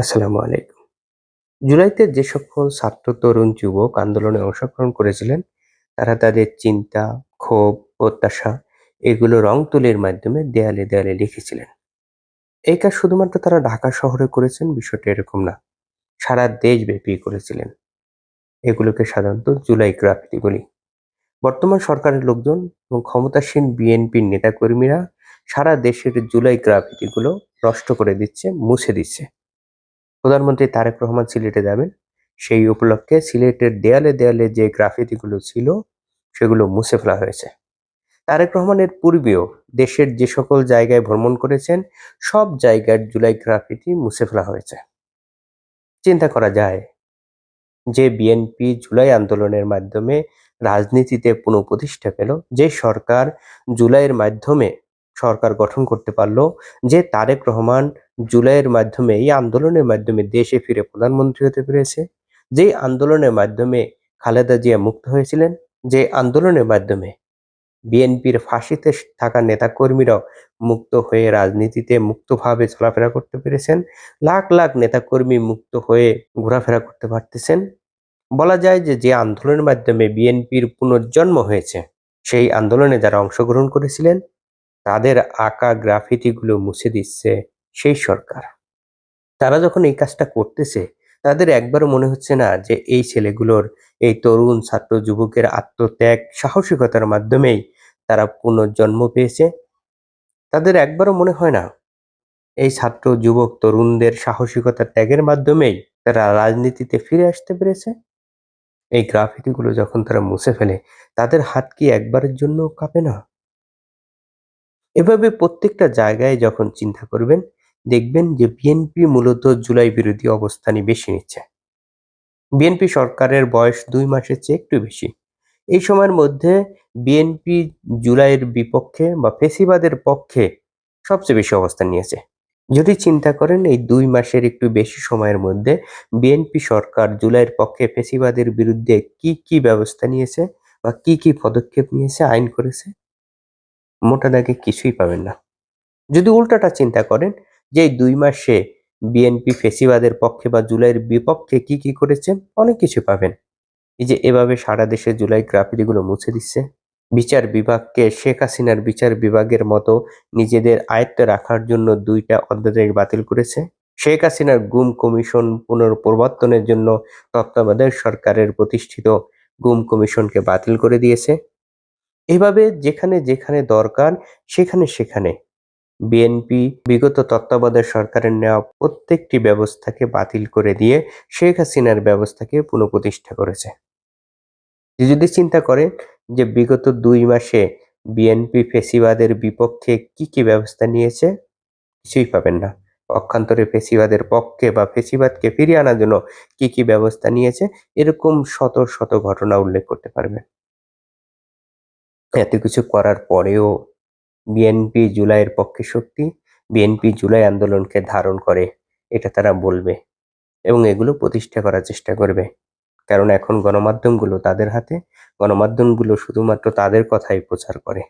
আসসালামু আলাইকুম। জুলাইতে যে সকল ছাত্র তরুণ যুবক আন্দোলনে অংশগ্রহণ করেছিলেন, তারা তাদের চিন্তা, ক্ষোভ, প্রত্যাশা এগুলো রং তুলির মাধ্যমে দেয়ালে দেয়ালে লিখেছিলেন। এই কাজ শুধুমাত্র তারা ঢাকা শহরে করেছেন বিষয়টা এরকম না, সারা দেশব্যাপী করেছিলেন। এগুলোকে সাধারণত জুলাই গ্রাফিতি বলি। বর্তমান সরকারের লোকজন এবং ক্ষমতাসীন বিএনপির নেতাকর্মীরা সারা দেশের জুলাই গ্রাফিতিগুলো নষ্ট করে দিচ্ছে, মুছে দিচ্ছে। প্রধানমন্ত্রী তারেক রহমান সিলেটে যাবেন, সেই উপলক্ষে সিলেটের দেয়ালে দেয়ালে যে গ্রাফিতিগুলো ছিল সেগুলো মুছে ফেলা হয়েছে। তারেক রহমানের পূর্বেও দেশের যে সকল জায়গায় ভ্রমণ করেছেন সব জায়গার জুলাই গ্রাফিতি মুছে ফেলা হয়েছে। চিন্তা করা যায় যে বিএনপি জুলাই আন্দোলনের মাধ্যমে রাজনীতিতে পুনঃপ্রতিষ্ঠা পেল, যে সরকার জুলাইয়ের মাধ্যমে সরকার গঠন করতে পারলো, যে তারেক রহমান জুলাইয়ের মাধ্যমে এই আন্দোলনের মাধ্যমে দেশে ফিরে প্রধানমন্ত্রী হতে পেরেছে, যে আন্দোলনের মাধ্যমে খালেদা জিয়া মুক্ত হয়েছিলেন, যে আন্দোলনের মাধ্যমে বিএনপির ফাঁসিতে থাকা নেতাকর্মীরাও মুক্ত হয়ে রাজনীতিতে মুক্তভাবে চলাফেরা করতে পেরেছেন, লাখ লাখ নেতাকর্মী মুক্ত হয়ে ঘোরাফেরা করতে পারতেছেন। বলা যায় যে যে আন্দোলনের মাধ্যমে বিএনপির পুনর্জন্ম হয়েছে, সেই আন্দোলনে যারা অংশগ্রহণ করেছিলেন তাদের আঁকা গ্রাফিতিগুলো মুছে দিচ্ছে সেই সরকার। তারা যখন এই কাজটা করতেছে, তাদের একবারও মনে হচ্ছে না যে এই ছেলেগুলোর, এই তরুণ ছাত্র যুবকের আত্মত্যাগ সাহসিকতার মাধ্যমেই তারা পুনর্জন্ম পেয়েছে। তাদের একবারও মনে হয় না এই ছাত্র যুবক তরুণদের সাহসিকতা ত্যাগের মাধ্যমেই তারা রাজনীতিতে ফিরে আসতে পেরেছে। এই গ্রাফিতিগুলো যখন তারা মুছে ফেলে, তাদের হাত কি একবারের জন্য কাঁপে না? এভাবে প্রত্যেকটা জায়গায় যখন চিন্তা করবেন, দেখবেন যে বিএনপি মূলত জুলাই বিরোধী অবস্থানই বেশি নিচ্ছে। বিএনপি সরকারের বয়স ২ মাসের চেয়ে একটু বেশি। এই সময়ের মধ্যে বিএনপি জুলাইয়ের বিপক্ষে বা ফ্যাসিবাদের পক্ষে সবচেয়ে বেশি অবস্থান নিয়েছে। যদি চিন্তা করেন এই ২ মাসের একটু বেশি সময়ের মধ্যে বিএনপি সরকার জুলাইয়ের পক্ষে ফ্যাসিবাদের বিরুদ্ধে কি কি ব্যবস্থা নিয়েছে বা কি কি পদক্ষেপ নিয়েছে, আইন করেছে, মোটা দাগে কিছুই পাবেন না। যদি উল্টাটা চিন্তা করেন যে এই ২ মাসে বিএনপি ফ্যাসিবাদের পক্ষে বা জুলাইয়ের বিপক্ষে কি কি করেছে, অনেক কিছু পাবেন। এই যে এভাবে সারা দেশে জুলাই গ্রাফিতিগুলো মুছে দিচ্ছে, বিচার বিভাগকে শেখ হাসিনার বিচার বিভাগের মতো নিজেদের আয়ত্তে রাখার জন্য ২টা অধ্যাদেশ বাতিল করেছে। শেখ হাসিনার গুম কমিশন পুনঃপ্রবর্তনের জন্য তত্ত্বাবধায়ক সরকারের প্রতিষ্ঠিত গুম কমিশনকে বাতিল করে দিয়েছে। এভাবে যেখানে যেখানে দরকার সেখানে সেখানে বিএনপি বিগত তত্ত্বাবধায়ক সরকারের নেওয়া প্রত্যেকটি ব্যবস্থাকে বাতিল করে দিয়ে শেখ হাসিনার ব্যবস্থাকে পুনঃপ্রতিষ্ঠা করেছে। যদি চিন্তা করেন যে বিগত ২ মাসে বিএনপি ফ্যাসিবাদের বিপক্ষে কি কি ব্যবস্থা নিয়েছে, কিছুই পাবেন না। পক্ষান্তরে ফ্যাসিবাদের পক্ষে বা ফ্যাসিবাদকে ফিরিয়ে আনার জন্য কি কি ব্যবস্থা নিয়েছে, এরকম শত শত ঘটনা উল্লেখ করতে পারবেন। এত কিছু করার পরেও বিএনপি জুলাইয়ের পক্ষে শক্তি, বিএনপি জুলাই আন্দোলনকে ধারণ করে, এটা তারা বলবে এবং এগুলো প্রতিষ্ঠা করার চেষ্টা করবে। কারণ এখন গণমাধ্যমগুলো তাদের হাতে, গণমাধ্যমগুলো শুধুমাত্র তাদের কথাই প্রচার করে।